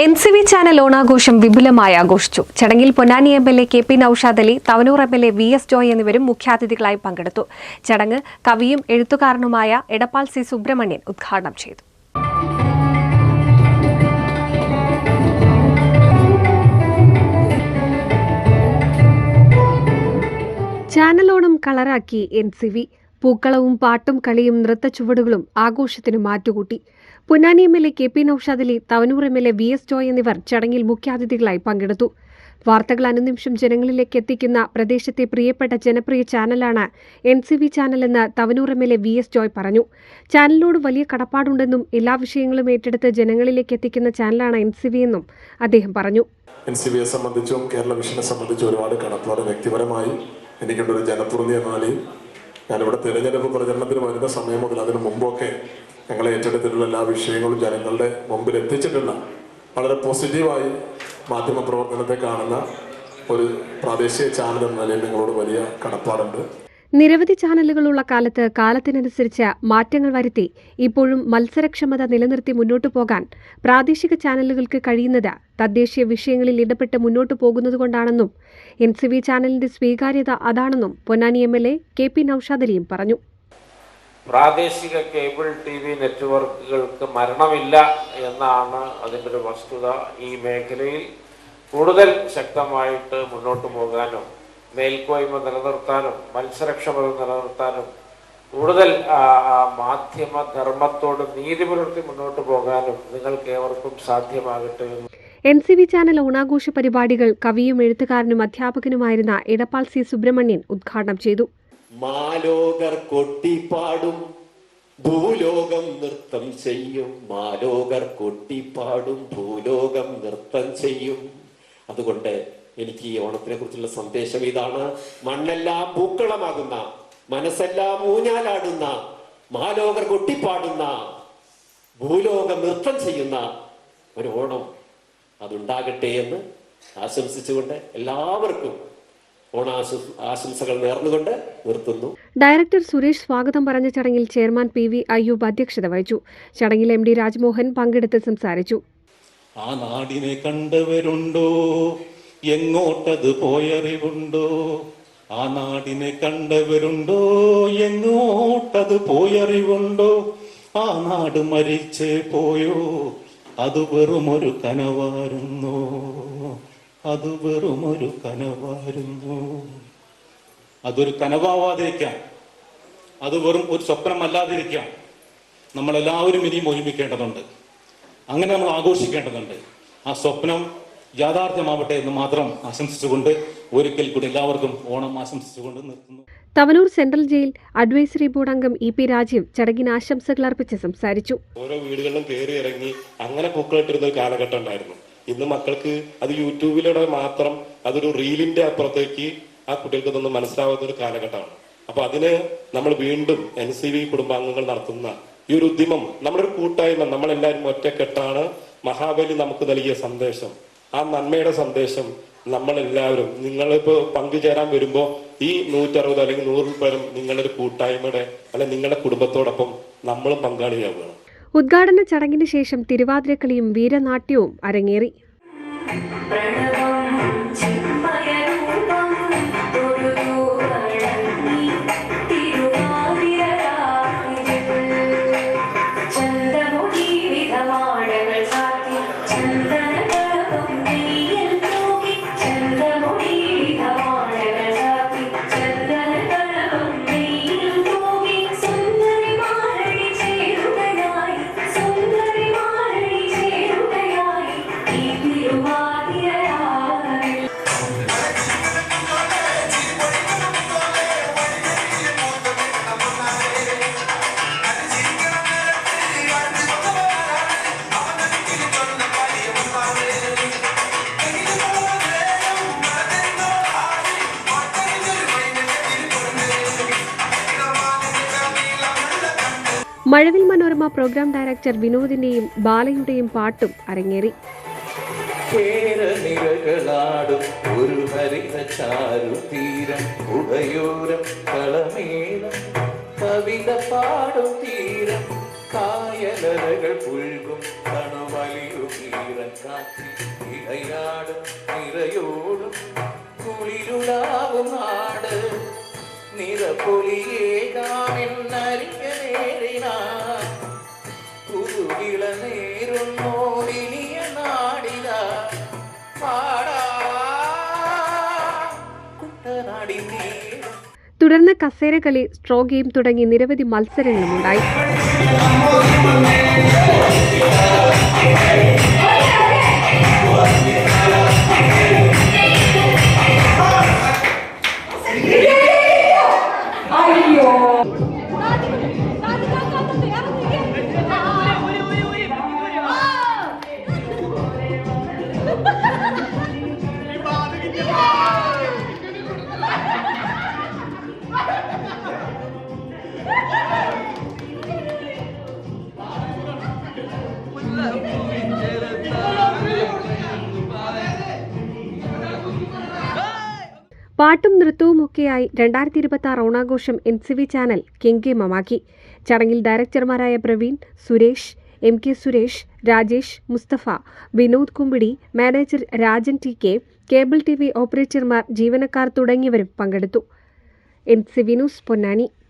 NCV channel ഓണാഘോഷം വിപുലമായി ആഘോഷിച്ചു. ചടങ്ങിൽ Ponnani MLA KP Naushad Ali, Thavanur MLA VS Joy എന്നിവരും മുഖ്യാതിഥികളായി പങ്കെടുത്തു. ചടങ്ങ് കവിയും എഴുത്തുകാരനുമായ എടപ്പാൾ C സുബ്രഹ്മണ്യൻ ഉദ്ഘാടനം ചെയ്തു. ചാനൽ ഓണം കളറാക്കി NCV. പൂക്കളവും പാട്ടും കളിയും നൃത്തച്ചുവടുകളും ആഘോഷത്തിന് മാറ്റുകൂട്ടി. Ponnani MLA KP Naushad Ali, Thavanur MLA VS Joy എന്നിവർ ചടങ്ങിൽ മുഖ്യാതിഥികളായി പങ്കെടുത്തു. വാർത്തകൾ അനുനിമിഷം ജനങ്ങളിലേക്ക് എത്തിക്കുന്ന പ്രദേശത്തെ പ്രിയപ്പെട്ട ജനപ്രിയ ചാനലാണ് NCV ചാനലെന്ന് Thavanur MLA VS Joy പറഞ്ഞു. ചാനലിനോട് വലിയ കടപ്പാടുണ്ടെന്നും എല്ലാ വിഷയങ്ങളും ഏറ്റെടുത്ത് ജനങ്ങളിലേക്ക് എത്തിക്കുന്ന ചാനലാണ് NCV എന്നും അദ്ദേഹം പറഞ്ഞു. NCVയെ സംബന്ധിച്ചും കേരള വിഷനെ സംബന്ധിച്ചും ഒരുപാട് കടപ്പാട് വ്യക്തിപരമായി എനിക്കുണ്ടൊരു ജനപ്രതിനിധി എന്നാലും ഞാനിവിടെ തിരഞ്ഞെടുപ്പ് പ്രചരണത്തിന് വരുന്ന സമയം മുതൽ അതിനു മുമ്പൊക്കെ ഞങ്ങളെ ഏറ്റെടുത്തിട്ടുള്ള എല്ലാ വിഷയങ്ങളും ജനങ്ങളുടെ മുമ്പിൽ എത്തിച്ചിട്ടുള്ള വളരെ പോസിറ്റീവായി മാധ്യമ പ്രവർത്തനത്തെ കാണുന്ന ഒരു പ്രാദേശിക ചാനൽ എന്ന നിലയിൽ നിങ്ങളോട് വലിയ കടപ്പാടുണ്ട്. നിരവധി ചാനലുകളുള്ള കാലത്ത് കാലത്തിനനുസരിച്ച് മാറ്റങ്ങൾ വരുത്തി ഇപ്പോഴും മത്സരക്ഷമത നിലനിർത്തി മുന്നോട്ടു പോകാൻ പ്രാദേശിക ചാനലുകൾക്ക് കഴിയുന്നത് തദ്ദേശീയ വിഷയങ്ങളിൽ ഇടപെട്ട് മുന്നോട്ടു പോകുന്നതുകൊണ്ടാണെന്നും NCV ചാനലിന്റെ സ്വീകാര്യത അതാണെന്നും പൊന്നാനി MLA KP നൌഷാദ് അലിയും പറഞ്ഞു. പ്രാദേശിക കേബിൾ TV നെറ്റ്വർക്കുകൾക്ക് മരണമില്ല എന്നാണ് അതിൻ്റെ ഒരു വസ്തുത. ഈ മേഖലയിൽ കൂടുതൽ ശക്തമായിട്ട് മുന്നോട്ട് പോകാനും മേൽക്കോയ്മ നിലനിർത്താനും മത്സരക്ഷമത നിലനിർത്താനും കൂടുതൽ മാധ്യമ ധർമ്മത്തോട് നീതി പുലർത്തി മുന്നോട്ട് പോകാനും നിങ്ങൾക്ക് ഏവർക്കും സാധ്യമാകട്ടെ. NCV ചാനൽ ഓണാഘോഷ പരിപാടികൾ കവിയും എഴുത്തുകാരനും അധ്യാപകനുമായിരുന്ന എടപ്പാൾ C സുബ്രഹ്മണ്യൻ ഉദ്ഘാടനം ചെയ്തു. മാലോകർ കൊട്ടിപ്പാടും ഭൂലോകം നൃത്തം ചെയ്യും, മാലോകർ കൊട്ടിപ്പാടും ഭൂലോകം നൃത്തം ചെയ്യും. അതുകൊണ്ട് എനിക്ക് ഈ ഓണത്തിനെ കുറിച്ചുള്ള സന്ദേശം ഇതാണ്: മണ്ണെല്ലാം പൂക്കളമാകുന്ന, മനസ്സെല്ലാം ഊഞ്ഞാലാടുന്ന, മാലോകർ കൊട്ടിപ്പാടുന്ന, ഭൂലോകം നൃത്തം ചെയ്യുന്ന ഒരു ഓണം അതുണ്ടാകട്ടെ എന്ന് ആശംസിച്ചുകൊണ്ട് എല്ലാവർക്കും ഓണാശംസകൾ നേർന്നുകൊണ്ട് നിർത്തുന്നു. ഡയറക്ടർ സുരേഷ് സ്വാഗതം പറഞ്ഞ ചടങ്ങിൽ ചെയർമാൻ PV അയ്യൂബ് അധ്യക്ഷത വഹിച്ചു. ചടങ്ങിൽ MD രാജ്മോഹൻ പങ്കെടുത്ത് സംസാരിച്ചു. ആ നാടിനെ കണ്ടവരുണ്ടോ, എങ്ങോട്ടത് പോയറിവുണ്ടോ? ആ നാടിനെ കണ്ടവരുണ്ടോ, എങ്ങോട്ടത് പോയറിവുണ്ടോ? ആ നാട് മരിച്ചേ പോയോ, അത് വെറുമൊരു കനവായിരുന്നു, അത് വെറുമൊരു കനവായിരുന്നു. അതൊരു കനവാവാതിരിക്കാൻ, അത് വെറും ഒരു സ്വപ്നമല്ലാതിരിക്കാൻ നമ്മളെല്ലാവരും ഇനിയും ഒരുമിക്കേണ്ടതുണ്ട്. അങ്ങനെ നമ്മൾ ആഘോഷിക്കേണ്ടതുണ്ട്. ആ സ്വപ്നം യാഥാർത്ഥ്യമാവട്ടെ എന്ന് മാത്രം ആശംസിച്ചുകൊണ്ട് ഒരിക്കൽ കൂടി എല്ലാവർക്കും ഓണം ആശംസിച്ചുകൊണ്ട് നിർത്തുന്നു. Tavanur central jail advisory board അംഗം EP രാജീവ് ചടങ്ങിന് ആശംസകൾ അർപ്പിച്ച് സംസാരിച്ചു. ഓരോ വീടുകളിലും കയറി ഇറങ്ങി അങ്ങനെ പൂക്കളിട്ടിരുന്ന ഒരു കാലഘട്ടം ഉണ്ടായിരുന്നു. ഇന്ന് മക്കൾക്ക് അത് യൂട്യൂബിലൂടെ മാത്രം അതൊരു റീലിന്റെ അപ്പുറത്തേക്ക് ആ കുട്ടികൾക്ക് ഇതൊന്നും മനസ്സിലാവുന്ന ഒരു കാലഘട്ടമാണ്. അപ്പൊ അതിന് നമ്മൾ വീണ്ടും NCV കുടുംബാംഗങ്ങൾ നടത്തുന്ന ഈ ഒരു ഉദ്യമം, നമ്മളൊരു കൂട്ടായ്മ, നമ്മളെല്ലാവരും ഒറ്റക്കെട്ടാണ്. മഹാബലി നമുക്ക് നൽകിയ സന്ദേശം, ആ നന്മയുടെ സന്ദേശം നമ്മളെല്ലാവരും, നിങ്ങളിപ്പോ പങ്കുചേരാൻ വരുമ്പോ ഈ 160 അല്ലെങ്കിൽ 100 പേരും നിങ്ങളൊരു കൂട്ടായ്മയുടെ അല്ലെങ്കിൽ നിങ്ങളുടെ കുടുംബത്തോടൊപ്പം നമ്മളും പങ്കാളിയാവുകയാണ്. ഉദ്ഘാടന ചടങ്ങിന് ശേഷം തിരുവാതിരക്കളിയും വീരനാട്യവും അരങ്ങേറി. മഴവിൽ മനോരമ പ്രോഗ്രാം ഡയറക്ടർ വിനോദിന്റെയും ബാലയുടെയും പാട്ടും അരങ്ങേറി. ഒരു ഹരിത ചാരുതീരം ഉടയോരം കളമേളം കവിത പാടും തീരം കായലകൾ പുൽകും തണുവലിയുകീരൻ കാറ്റിൽ ഇളയാടും നിറയോടും കുളിരുലാവും നാട് നിറപ്പൊലിയേകാമെന്നറിയ നേരിനാ പുതുവിള നേരുന്നോടിനിയ നാടില പാടാ കുട്ടനാടി നീളം. തുടർന്ന് കസേരകളി, സ്ട്രോ ഗെയിം തുടങ്ങി നിരവധി മത്സരങ്ങളുമുണ്ടായി. പാട്ടും നൃത്തവുമൊക്കെയായി 2026 ഓണാഘോഷം NCV ചാനൽ കെങ്കേമമാക്കി. ചടങ്ങിൽ ഡയറക്ടർമാരായ Praveen, Suresh, MK Suresh, Rajesh, Musthafa, Vinod Kumbidi, manager Rajan TK, cable TV ഓപ്പറേറ്റർമാർ, ജീവനക്കാർ തുടങ്ങിയവരും പങ്കെടുത്തു. NCV news, Ponnani.